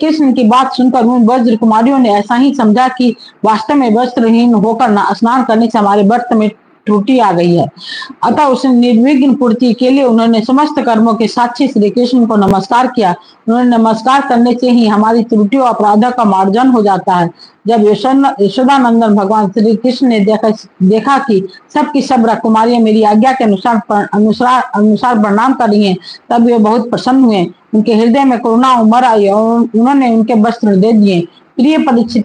कृष्ण की बात सुनकर उन वज्र कुमारियों ने ऐसा ही समझा कि वास्तव में वस्त्रहीन होकर स्नान करने से हमारे व्रत में त्रुटि आ गई है। अतः उस निर्विघ्न पूर्ति के लिए उन्होंने समस्त कर्मों के साक्षी श्री कृष्ण को नमस्कार किया। उन्होंने नमस्कार करने से ही हमारी त्रुटियों अपराधों का मार्जन हो जाता है। जब यशोदानंदन भगवान श्री कृष्ण ने देखा कि सबकी सब राजकुमारियां मेरी आज्ञा के अनुसार प्रणाम कर रही हैं, तब वे बहुत प्रसन्न हुए। उनके हृदय में करुणा उमड़ आई और उन्होंने उनके वस्त्र दे दिए। प्रिय परीक्षित,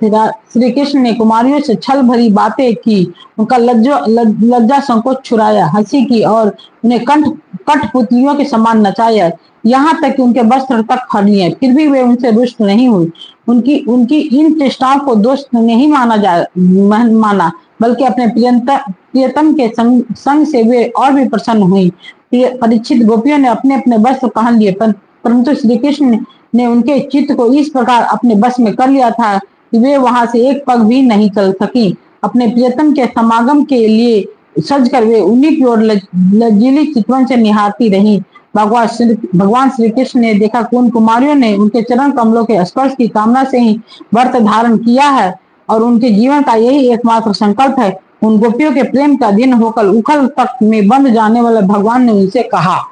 श्री कृष्ण ने कुमारियों से छल भरी बातें की, उनका लज्जा संकोच छुड़ाया, हंसी की और उन्हें कठपुतलियों के समान नचाया, यहाँ तक कि उनके वस्त्र तक हर लिए। फिर भी वे उनसे रुष्ट नहीं हुई। उनकी इन चेष्टाओं को दोष नहीं माना, बल्कि अपने प्रियतम के संग से वे और भी प्रसन्न हुई। परीक्षित, गोपियों ने अपने अपने वस्त्र पहन लिए, परंतु श्री कृष्ण ने उनके चित्त को इस प्रकार अपने बस में कर लिया था कि वे वहां से एक पग भी नहीं चल सकी। अपने प्रियतम के समागम के लिए सजकर वे उन्हीं की ओर लज्जिली चितवन से निहारती रही। भगवान श्री कृष्ण ने देखा कि उन कुमारियों ने उनके चरण कमलों के स्पर्श की कामना से ही व्रत धारण किया है और उनके जीवन का यही एकमात्र संकल्प है। उन गोपियों के प्रेम का अधीन होकर उखल तक में बंध जाने वाले भगवान ने उनसे कहा,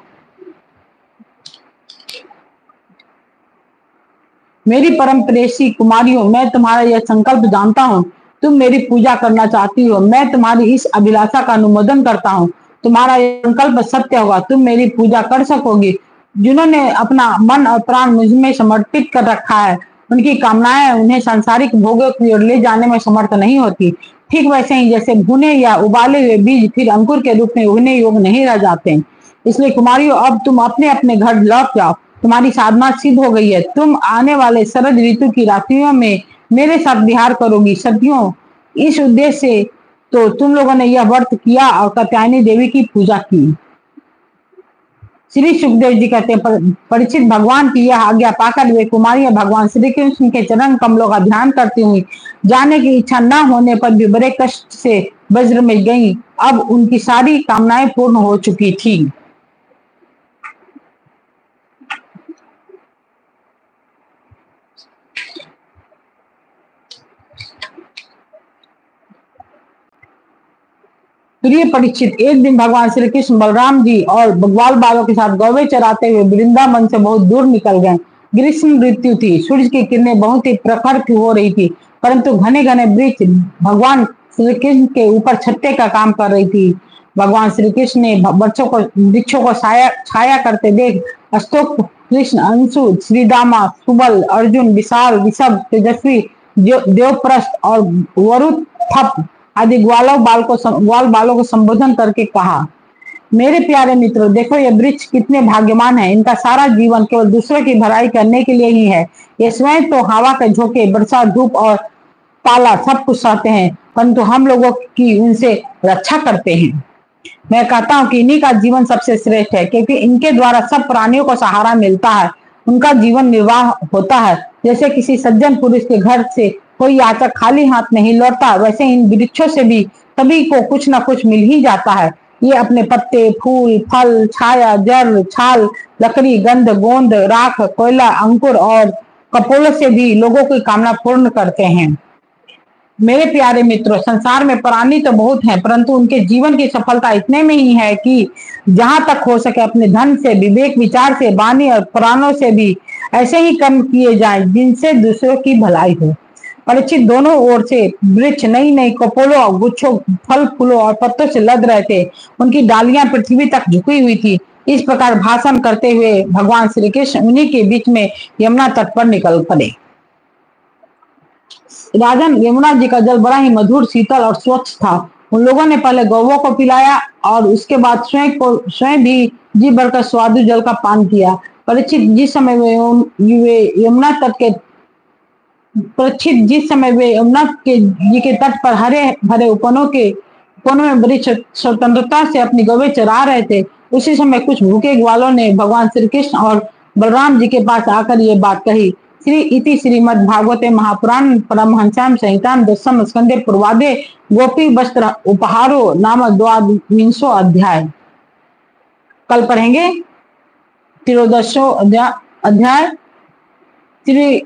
मेरी परम प्रेसी कुमारियों, मैं तुम्हारा यह संकल्प जानता हूँ। तुम मेरी पूजा करना चाहती हो। मैं तुम्हारी इस अभिलाषा का अनुमोदन करता हूँ। तुम्हारा यह संकल्प सत्य होगा। तुम मेरी पूजा कर सकोगी। जिन्होंने अपना मन और प्राण मुझ में समर्पित कर रखा है, उनकी कामनाएं उन्हें सांसारिक भोगों की ओर ले जाने में समर्थ नहीं होती। ठीक वैसे ही जैसे भुने या उबाले हुए बीज फिर अंकुर के रूप में उगने योग्य नहीं रह जाते। इसलिए कुमारियों, अब तुम अपने अपने घर लौट जाओ। तुम्हारी साधना सिद्ध हो गई है। तुम आने वाले शरद ऋतु की रात्रियों में मेरे साथ विहार करोगी। सतियों, इस उद्देश्य से तो तुम लोगों ने यह व्रत किया और कात्यायनी देवी की पूजा की। श्री सुखदेव जी कहते हैं, परीक्षित, भगवान की यह आज्ञा पाकर वे कुमारियां भगवान श्री कृष्ण के चरण कमलों का ध्यान करती हुई जाने की इच्छा न होने पर भी बड़े कष्ट से वज्र में गईं। अब उनकी सारी कामनाएं पूर्ण हो चुकी थी। प्रिय परीक्षित, एक दिन भगवान श्री कृष्ण बलराम जी और ग्वाल बालों के साथ गौवे चराते हुए वृंदावन से बहुत दूर निकल गए। ग्रीष्म ऋतु थी। सूर्य की किरणें बहुत ही प्रखर हो रही थी, परंतु घने घने वृक्ष भगवान श्री कृष्ण के ऊपर छत्ते का काम कर रही थी। भगवान श्री कृष्ण ने वृक्षों को छाया करते देख अशोक, कृष्ण, अंशु, श्रीदामा, सुबल, अर्जुन, विशाल, ऋषभ, तेजस्वी, देवप्रस्थ और वरुथप आदि ग्वाल बालों को संबोधन करके कहा, मेरे प्यारे मित्रों, देखो ये वृक्ष कितने भाग्यवान हैं। इनका सारा जीवन केवल दूसरों की भलाई करने के लिए ही है। ये स्वयं तो हवा के झोंके, बरसात, धूप और पाला सब कुछ सहते हैं, परंतु हम लोगों की उनसे रक्षा करते हैं। मैं कहता हूँ कि इन्हीं का जीवन सबसे श्रेष्ठ है, क्योंकि इनके द्वारा सब प्राणियों को सहारा मिलता है, उनका जीवन निर्वाह होता है। जैसे किसी सज्जन पुरुष के घर से कोई याचक खाली हाथ नहीं लौटता, वैसे इन वृक्षों से भी सभी को कुछ न कुछ मिल ही जाता है। ये अपने पत्ते, फूल, फल, छाया, जल, छाल, लकड़ी, गंध, गोंद, राख, कोयला, अंकुर और कपोलों से भी लोगों की कामना पूर्ण करते हैं। मेरे प्यारे मित्रों, संसार में प्राणी तो बहुत हैं, परंतु उनके जीवन की सफलता इतने में ही है कि जहां तक हो सके अपने धन से, विवेक, विचार से, वाणी और प्राणों से भी ऐसे ही कर्म किए जाएं जिनसे दूसरों की भलाई हो। परीक्षित, दोनों ओर से वृक्ष नई नई कपोलों, गुच्छों, फल, फूलों और पत्तों से लद रहे थे। उनकी डालियां पृथ्वी तक झुकी हुई थी। इस प्रकार भाषण करते हुए भगवान श्री कृष्ण उन्हीं के बीच में यमुना तट पर निकल पड़े। राजन, यमुना जी का जल बड़ा ही मधुर, शीतल और स्वच्छ था। उन लोगों ने पहले गौवों को पिलाया और उसके बाद स्वयं भी जी भरकर स्वादु जल का पान किया। परीक्षित, जिस समय वे यमुना जी के तट पर हरे भरे उपवनों में बड़ी स्वतंत्रता से अपनी गौवें चरा रहे थे, उसी समय कुछ भूखे ग्वालों ने भगवान श्री कृष्ण और बलराम जी के पास आकर ये बात कही। श्रीमद् भागवते महापुराण परमहंस्याम संहिताम दशम स्कंदे पूर्वादे गोपी वस्त्र उपहारो नाम 22वां अध्याय। कल पढ़ेंगे 13वां अध्याय श्री